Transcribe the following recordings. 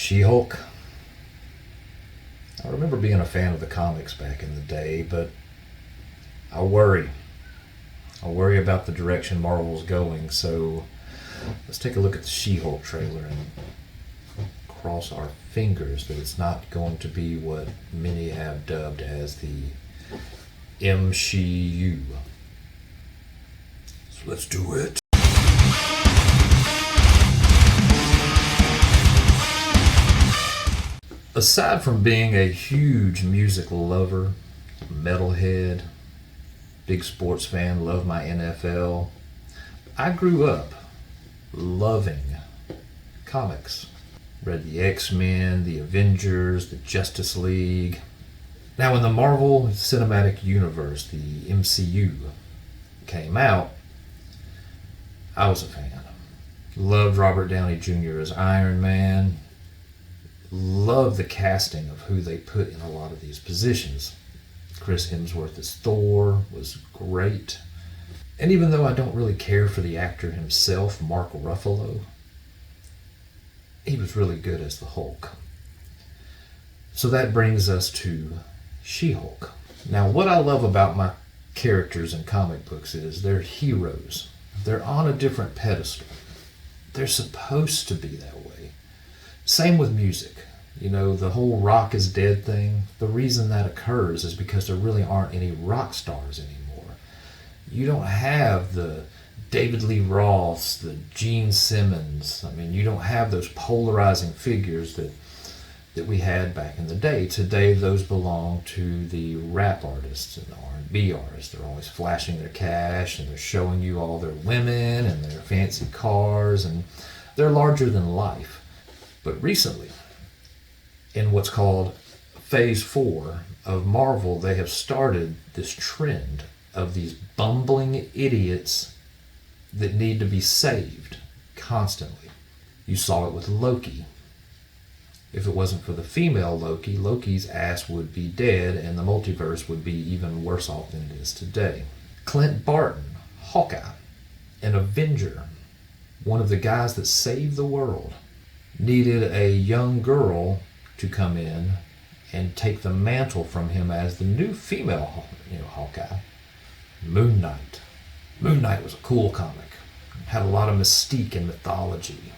She-Hulk. I remember being a fan of the comics back in the day, but I worry. I worry about the direction Marvel's going, so let's take a look at the She-Hulk trailer and cross our fingers that it's not going to be what many have dubbed as the MCU. So let's do it. Aside from being a huge music lover, metalhead, big sports fan, love my NFL, I grew up loving comics. Read the X-Men, the Avengers, the Justice League. Now when the Marvel Cinematic Universe, the MCU, came out, I was a fan. Loved Robert Downey Jr. as Iron Man. Love the casting of who they put in a lot of these positions. Chris Hemsworth as Thor was great. And even though I don't really care for the actor himself, Mark Ruffalo, he was really good as the Hulk. So that brings us to She-Hulk. Now what I love about my characters in comic books is they're heroes. They're on a different pedestal. They're supposed to be that way. Same with music. You know, the whole rock is dead thing, the reason that occurs is because there really aren't any rock stars anymore. You don't have the David Lee Roths, the Gene Simmons. I mean, you don't have those polarizing figures that we had back in the day. Today, those belong to the rap artists and the R&B artists. They're always flashing their cash and they're showing you all their women and their fancy cars, and they're larger than life. But recently, in what's called Phase 4 of Marvel, they have started this trend of these bumbling idiots that need to be saved constantly. You saw it with Loki. If it wasn't for the female Loki, Loki's ass would be dead and the multiverse would be even worse off than it is today. Clint Barton, Hawkeye, an Avenger, one of the guys that saved the world, needed a young girl to come in and take the mantle from him as the new female, Hawkeye. Moon Knight. Moon Knight was a cool comic. Had a lot of mystique and mythology.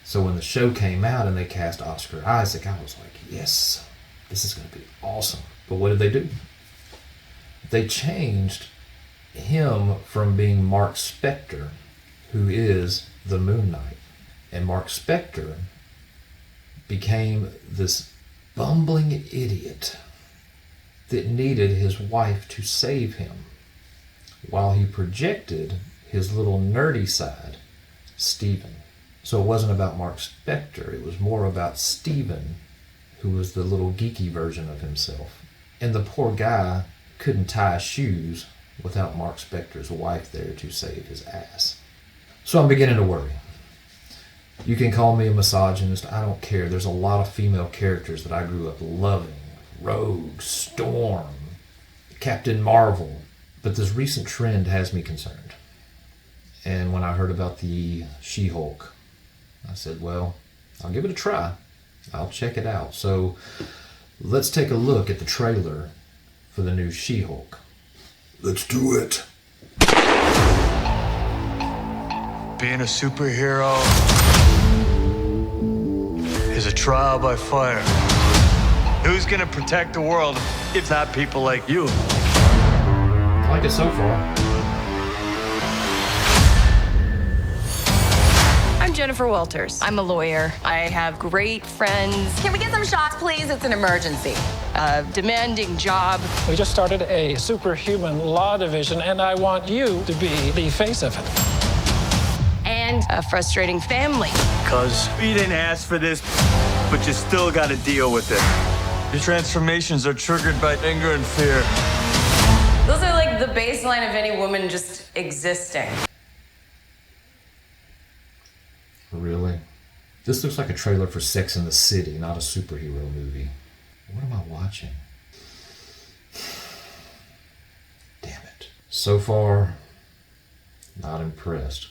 So when the show came out and they cast Oscar Isaac, I was like, yes, this is going to be awesome. But what did they do? They changed him from being Mark Spector, who is the Moon Knight. And Mark Spector became this bumbling idiot that needed his wife to save him, while he projected his little nerdy side, Steven. So it wasn't about Mark Spector, it was more about Steven, who was the little geeky version of himself. And the poor guy couldn't tie shoes without Mark Spector's wife there to save his ass. So I'm beginning to worry. You can call me a misogynist, I don't care. There's a lot of female characters that I grew up loving. Rogue, Storm, Captain Marvel. But this recent trend has me concerned. And when I heard about the She-Hulk, I said, well, I'll give it a try. I'll check it out. So let's take a look at the trailer for the new She-Hulk. Let's do it. Being a superhero is a trial by fire. Who's gonna protect the world if not people like you? I like it so far. I'm Jennifer Walters. I'm a lawyer. I have great friends. Can we get some shots, please? It's an emergency. A demanding job. We just started a superhuman law division, and I want you to be the face of it. And a frustrating family. Cause you didn't ask for this, but you still gotta deal with it. Your transformations are triggered by anger and fear. Those are like the baseline of any woman just existing. Really? This looks like a trailer for Sex and the City, not a superhero movie. What am I watching? Damn it. So far, not impressed.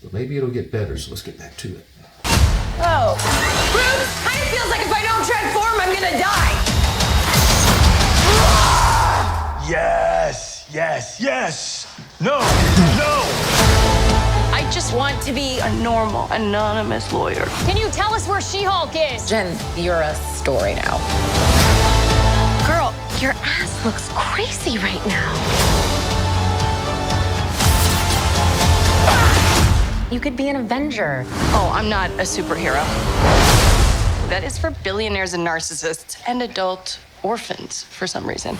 But maybe it'll get better, so let's get back to it. Oh. Yes, yes. No, no. I just want to be a normal, anonymous lawyer. Can you tell us where She-Hulk is? Jen, you're a story now. Girl, your ass looks crazy right now. You could be an Avenger. Oh, I'm not a superhero. That is for billionaires and narcissists and adult orphans for some reason.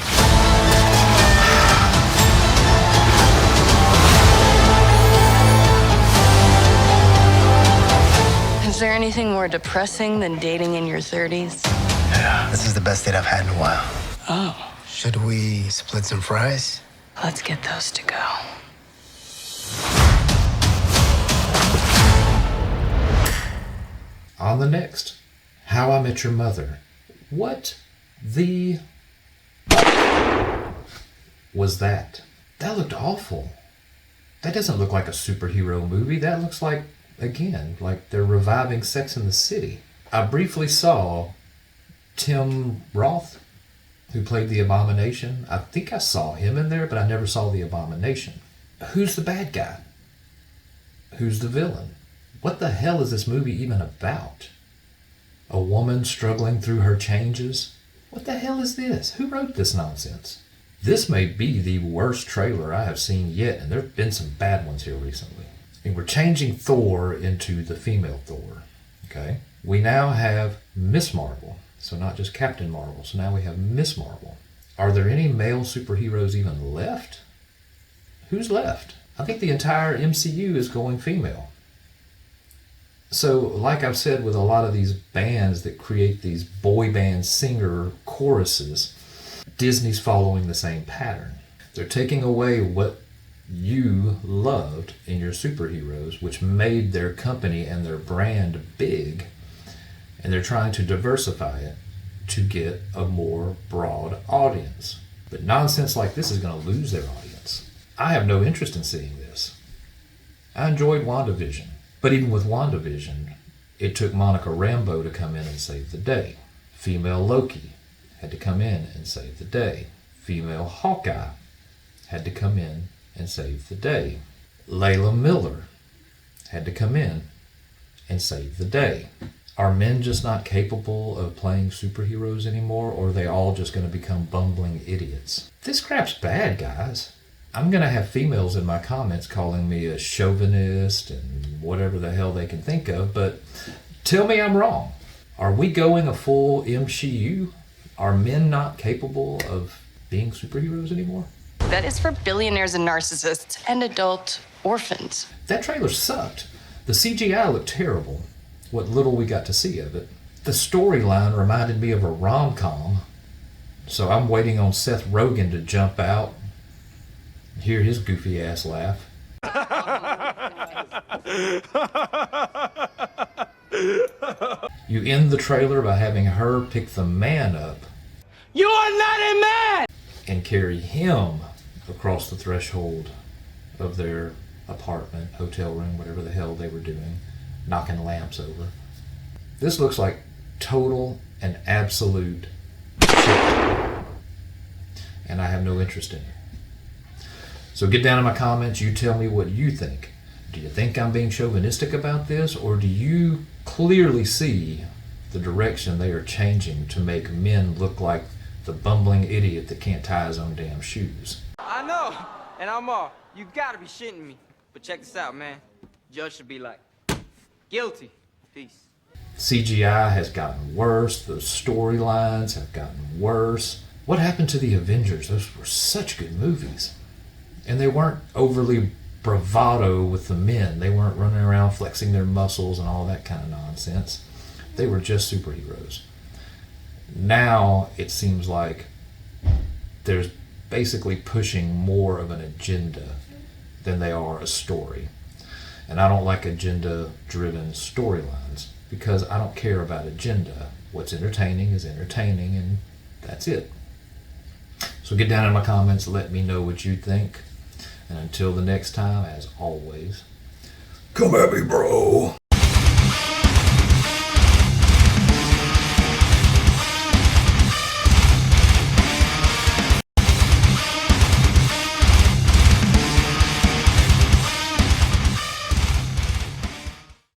Is there anything more depressing than dating in your 30s? Yeah, this is the best date I've had in a while. Oh, Should we split some fries? let's get those to go. On the next, How I Met Your Mother. What the was that? That looked awful. That doesn't look like a superhero movie. That looks like, again, like they're reviving Sex in the City. I briefly saw Tim Roth, who played the Abomination. I think I saw him in there, but I never saw the Abomination. Who's the bad guy? Who's the villain? What the hell is this movie even about? A woman struggling through her changes? What the hell is this? Who wrote this nonsense? This may be the worst trailer I have seen yet, and there have been some bad ones here recently. And we're changing Thor into the female Thor, okay? We now have Miss Marvel, so not just Captain Marvel, so now we have Miss Marvel. Are there any male superheroes even left? Who's left? I think the entire MCU is going female. So, like I've said with a lot of these bands that create these boy band singer choruses, Disney's following the same pattern. They're taking away what you loved in your superheroes, which made their company and their brand big, and they're trying to diversify it to get a more broad audience. But nonsense like this is going to lose their audience. I have no interest in seeing this. I enjoyed WandaVision. But even with WandaVision, it took Monica Rambeau to come in and save the day. Female Loki had to come in and save the day. Female Hawkeye had to come in and save the day. Layla Miller had to come in and save the day. Are men just not capable of playing superheroes anymore, or are they all just going to become bumbling idiots? This crap's bad, guys. I'm going to have females in my comments calling me a chauvinist and whatever the hell they can think of, but tell me I'm wrong. Are we going a full MCU? Are men not capable of being superheroes anymore? That is for billionaires and narcissists and adult orphans. That trailer sucked. The CGI looked terrible, what little we got to see of it. The storyline reminded me of a rom-com, so I'm waiting on Seth Rogen to jump out, hear his goofy ass laugh. You end the trailer by having her pick the man up. You are not a man! And carry him across the threshold of their apartment, hotel room, whatever the hell they were doing, knocking lamps over. This looks like total and absolute shit. And I have no interest in it. So get down in my comments, you tell me what you think. Do you think I'm being chauvinistic about this, or do you clearly see the direction they are changing to make men look like the bumbling idiot that can't tie his own damn shoes? I know, and I'm all, you gotta be shitting me. But check this out, man. Judge should be like, guilty. Peace. CGI has gotten worse, the storylines have gotten worse. What happened to the Avengers? Those were such good movies. And they weren't overly bravado with the men. They weren't running around flexing their muscles and all that kind of nonsense. They were just superheroes. Now it seems like there's basically pushing more of an agenda than they are a story. And I don't like agenda-driven storylines because I don't care about agenda. What's entertaining is entertaining, and that's it. So get down in my comments, let me know what you think. And until the next time, as always, come at me, bro.